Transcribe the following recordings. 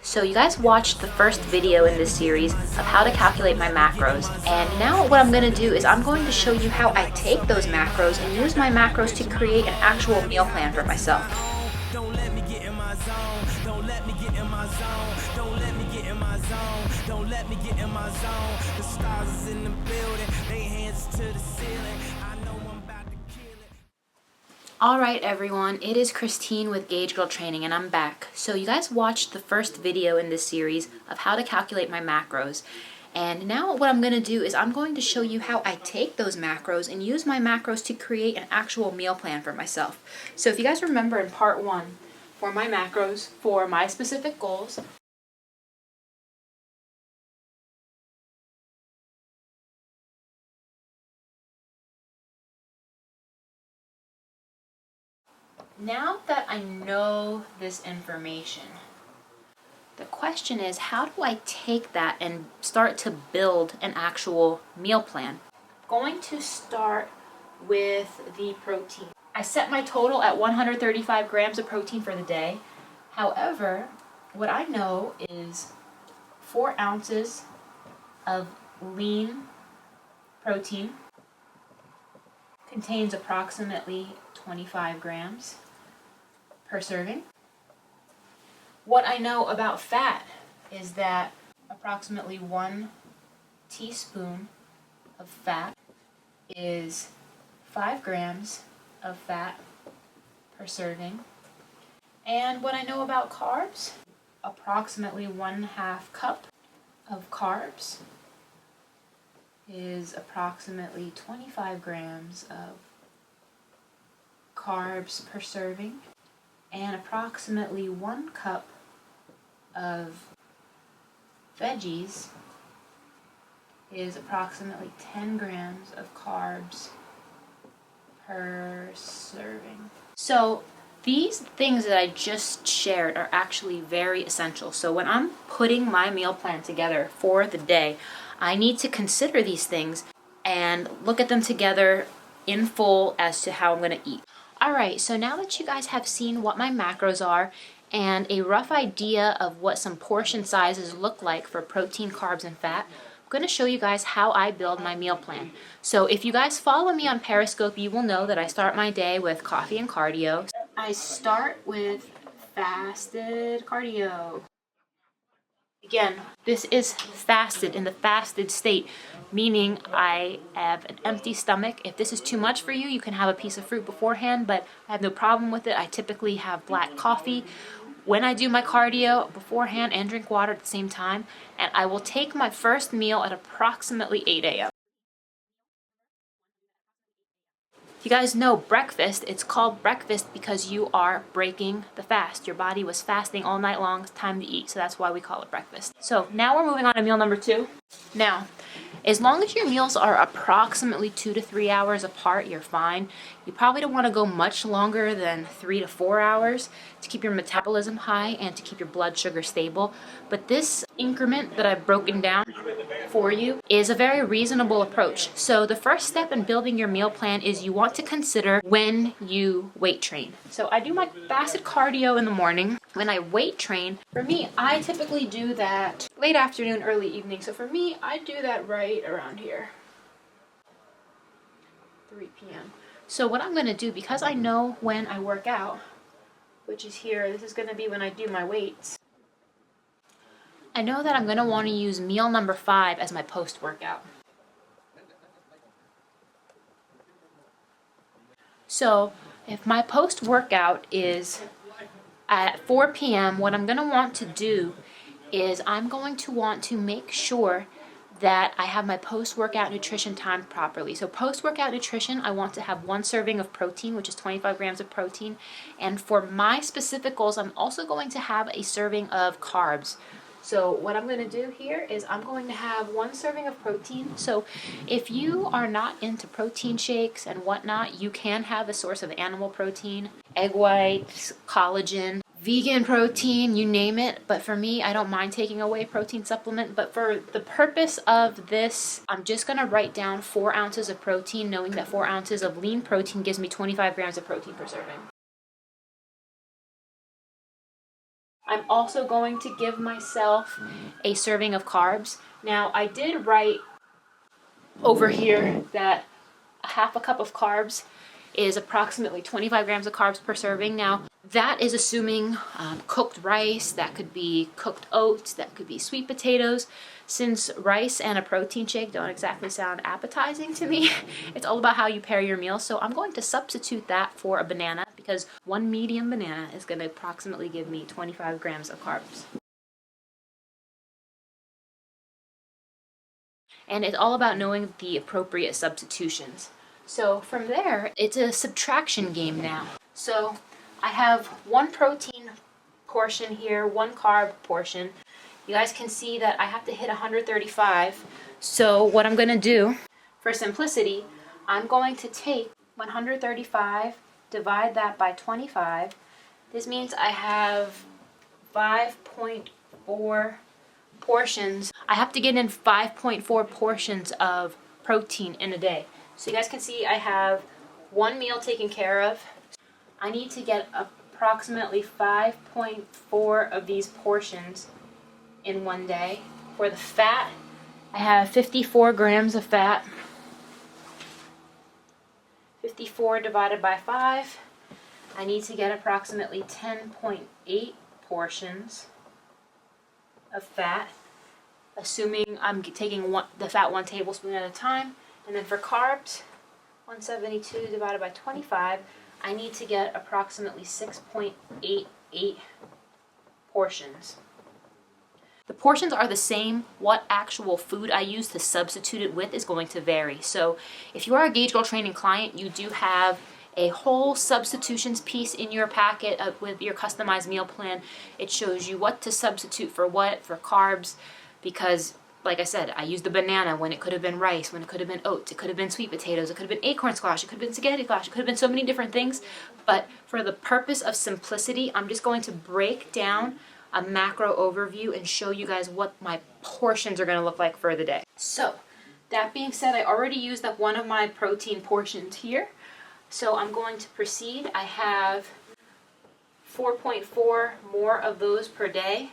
So you guys watched the first video in this series of how to calculate my macros, and now what I'm going to do is I'm going to show you how I take those macros and use my macros to create an actual meal plan for myself. Don't let me get in my zone. Don't let me get in my zone. Don't let me get in my zone. Don't let me get in my zone. The stars is in the building. They hands to the ceiling. I know I'm about to kill it. Alright everyone, it is Christine with Gauge Girl Training and I'm back. So you guys watched the first video in this series of how to calculate my macros. And now what I'm going to do is I'm going to show you how I take those macros and use my macros to create an actual meal plan for myself. So if you guys remember in part 1, for my macros, for my specific goals, now that I know this information, the question is, how do I take that and start to build an actual meal plan? I'm going to start with the protein. I set my total at 135 grams of protein for the day. However, what I know is 4 ounces of lean protein contains approximately 25 grams per serving. What I know about fat is that approximately 1 teaspoon of fat is 5 grams of fat per serving. And what I know about carbs, approximately 1/2 cup of carbs is approximately 25 grams of carbs per serving, and approximately 1 cup of veggies is approximately 10 grams of carbs per serving. So these things that I just shared are actually very essential. So when I'm putting my meal plan together for the day, I need to consider these things and look at them together in full as to how I'm going to eat. Alright, so now that you guys have seen what my macros are and a rough idea of what some portion sizes look like for protein, carbs, and fat, I'm going to show you guys how I build my meal plan. So if you guys follow me on Periscope, you will know that I start my day with coffee and cardio. I start with fasted cardio. Again, this is fasted, in the fasted state, meaning I have an empty stomach. If this is too much for you, you can have a piece of fruit beforehand, but I have no problem with it. I typically have black coffee when I do my cardio beforehand and drink water at the same time, and I will take my first meal at approximately 8 a.m. You guys know breakfast, it's called breakfast because you are breaking the fast. Your body was fasting all night long, it's time to eat, so that's why we call it breakfast. So now we're moving on to meal number 2. Now, as long as your meals are approximately 2 to 3 hours apart, you're fine. You probably don't want to go much longer than 3 to 4 hours to keep your metabolism high and to keep your blood sugar stable. But this increment that I've broken down for you is a very reasonable approach. So the first step in building your meal plan is you want to consider when you weight train. So I do my fasted cardio in the morning. When I weight train, for me, I typically do that late afternoon, early evening. So for me, I do that right around here, 3 p.m. So what I'm going to do, because I know when I work out, which is here, this is going to be when I do my weights, I know that I'm going to want to use meal number 5 as my post-workout. So if my post-workout is at 4 p.m., what I'm going to want to do is I'm going to want to make sure that I have my post-workout nutrition timed properly. So post-workout nutrition, I want to have 1 serving of protein, which is 25 grams of protein. And for my specific goals, I'm also going to have a serving of carbs. So what I'm going to do here is I'm going to have 1 serving of protein. So if you are not into protein shakes and whatnot, you can have a source of animal protein, egg whites, collagen, vegan protein, you name it. But for me, I don't mind taking a whey protein supplement. But for the purpose of this, I'm just going to write down 4 ounces of protein, knowing that 4 ounces of lean protein gives me 25 grams of protein per serving. I'm also going to give myself a serving of carbs. Now, I did write over here that a half a cup of carbs is approximately 25 grams of carbs per serving. Now, that is assuming cooked rice, that could be cooked oats, that could be sweet potatoes. Since rice and a protein shake don't exactly sound appetizing to me, it's all about how you pair your meal. So I'm going to substitute that for a banana, because one medium banana is going to approximately give me 25 grams of carbs. And it's all about knowing the appropriate substitutions. So from there, it's a subtraction game now. So I have one protein portion here, one carb portion. You guys can see that I have to hit 135. So what I'm going to do, for simplicity, I'm going to take 135, divide that by 25. This means I have 5.4 portions. I have to get in 5.4 portions of protein in a day. So you guys can see I have one meal taken care of. I need to get approximately 5.4 of these portions in one day. For the fat, I have 54 grams of fat. 54 divided by 5. I need to get approximately 10.8 portions of fat, assuming I'm taking the fat 1 tablespoon at a time. And then for carbs, 172 divided by 25, I need to get approximately 6.88 portions. The portions are the same. What actual food I use to substitute it with is going to vary. So if you are a Gauge Girl training client, you do have a whole substitutions piece in your packet with your customized meal plan. It shows you what to substitute for what, for carbs, because like I said, I used the banana when it could have been rice, when it could have been oats, it could have been sweet potatoes, it could have been acorn squash, it could have been spaghetti squash, it could have been so many different things. But for the purpose of simplicity, I'm just going to break down a macro overview and show you guys what my portions are going to look like for the day. So that being said, I already used up one of my protein portions here. So I'm going to proceed. I have 4.4 more of those per day.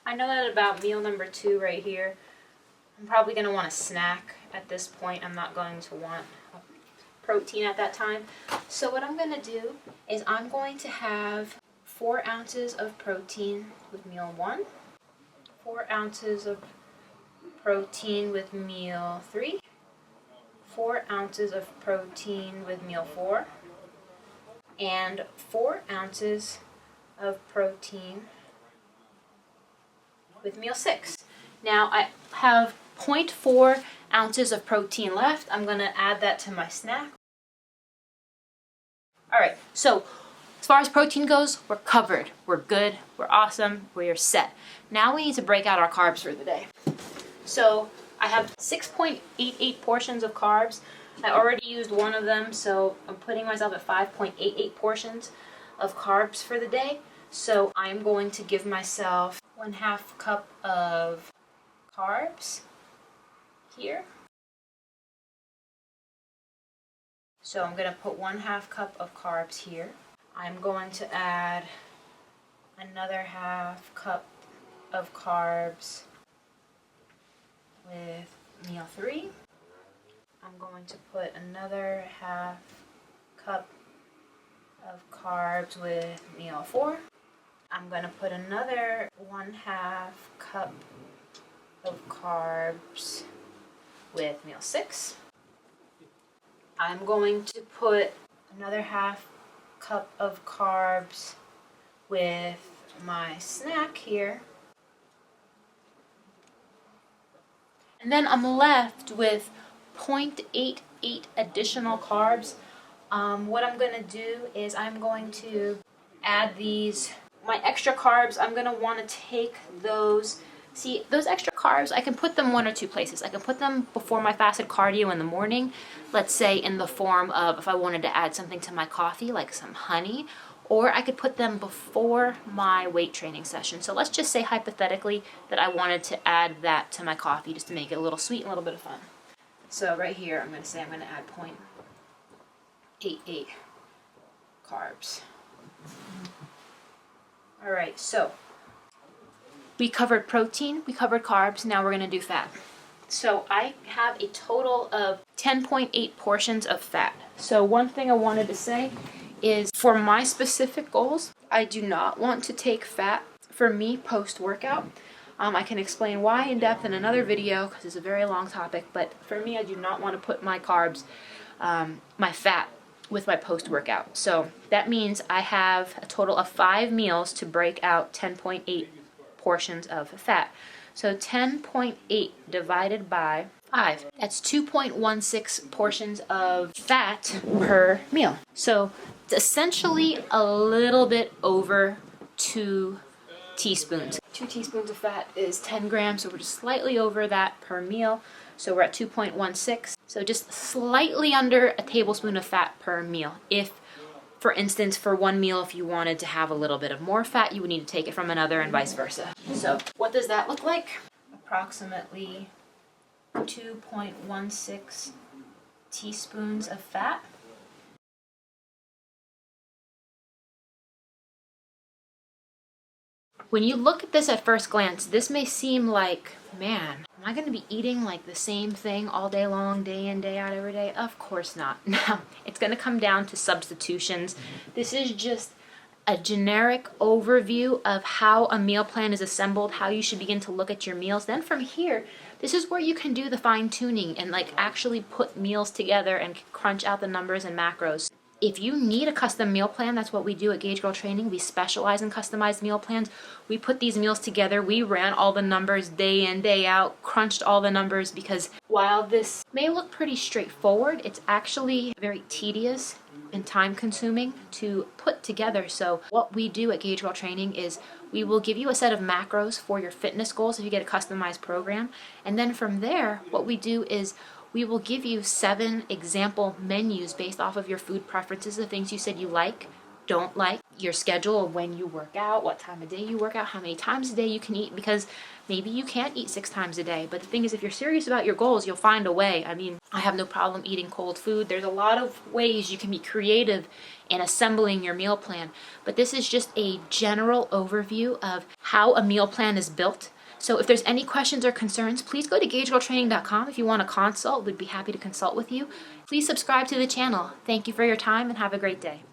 I know that about meal number 2 right here, I'm probably going to want a snack at this point. I'm not going to want protein at that time. So what I'm going to do is I'm going to have 4 ounces of protein with meal 1, 4 ounces of protein with meal 3, 4 ounces of protein with meal 4, and 4 ounces of protein with meal 6. Now I have 0.4 ounces of protein left. I'm going to add that to my snack. Alright, so as far as protein goes, we're covered. We're good. We're awesome. We're set. Now we need to break out our carbs for the day. So I have 6.88 portions of carbs. I already used one of them, so I'm putting myself at 5.88 portions of carbs for the day. So I'm going to give myself 1/2 cup of carbs here. So I'm going to put 1/2 cup of carbs here. I'm going to add another 1/2 cup of carbs with meal 3. I'm going to put another 1/2 cup of carbs with meal 4. I'm going to put another 1/2 cup of carbs with meal 6. I'm going to put another 1/2 cup of carbs with my snack here. And then I'm left with 0.88 additional carbs. What I'm going to do is I'm going to add these, my extra carbs, I'm going to want to take those. See, those extra carbs, I can put them one or two places. I can put them before my fasted cardio in the morning, let's say in the form of if I wanted to add something to my coffee, like some honey, or I could put them before my weight training session. So let's just say hypothetically that I wanted to add that to my coffee just to make it a little sweet and a little bit of fun. So right here, I'm going to say I'm going to add 0.88 carbs. Alright, so We covered protein, we covered carbs, now we're gonna do fat. So I have a total of 10.8 portions of fat. So one thing I wanted to say is for my specific goals, I do not want to take fat for me post-workout. I can explain why in depth in another video because it's a very long topic, but for me, I do not want to put my carbs, my fat with my post-workout. So that means I have a total of 5 meals to break out 10.8 portions of fat. So 10.8 divided by 5, that's 2.16 portions of fat per meal. So it's essentially a little bit over 2 teaspoons. 2 teaspoons of fat is 10 grams, so we're just slightly over that per meal. So we're at 2.16. So just slightly under a tablespoon of fat per meal. If, for instance, for one meal, if you wanted to have a little bit of more fat, you would need to take it from another and vice versa. So what does that look like? Approximately 2.16 teaspoons of fat. When you look at this at first glance, this may seem like, man, am I going to be eating like the same thing all day long, day in, day out, every day? Of course not. Now, it's going to come down to substitutions. This is just a generic overview of how a meal plan is assembled, how you should begin to look at your meals. Then from here, this is where you can do the fine tuning and like actually put meals together and crunch out the numbers and macros. If you need a custom meal plan, that's what we do at Gauge Girl Training. We specialize in customized meal plans. We put these meals together. We ran all the numbers day in, day out, crunched all the numbers because while this may look pretty straightforward, it's actually very tedious and time consuming to put together. So what we do at Gauge Girl Training is we will give you a set of macros for your fitness goals if you get a customized program. And then from there, what we do is we will give you 7 example menus based off of your food preferences, the things you said you like, don't like, your schedule of when you work out, what time of day you work out, how many times a day you can eat, because maybe you can't eat 6 times a day. But the thing is, if you're serious about your goals, you'll find a way. I mean, I have no problem eating cold food. There's a lot of ways you can be creative in assembling your meal plan. But this is just a general overview of how a meal plan is built. So if there's any questions or concerns, please go to GaugeGirlTraining.com. If you want a consult, we'd be happy to consult with you. Please subscribe to the channel. Thank you for your time and have a great day.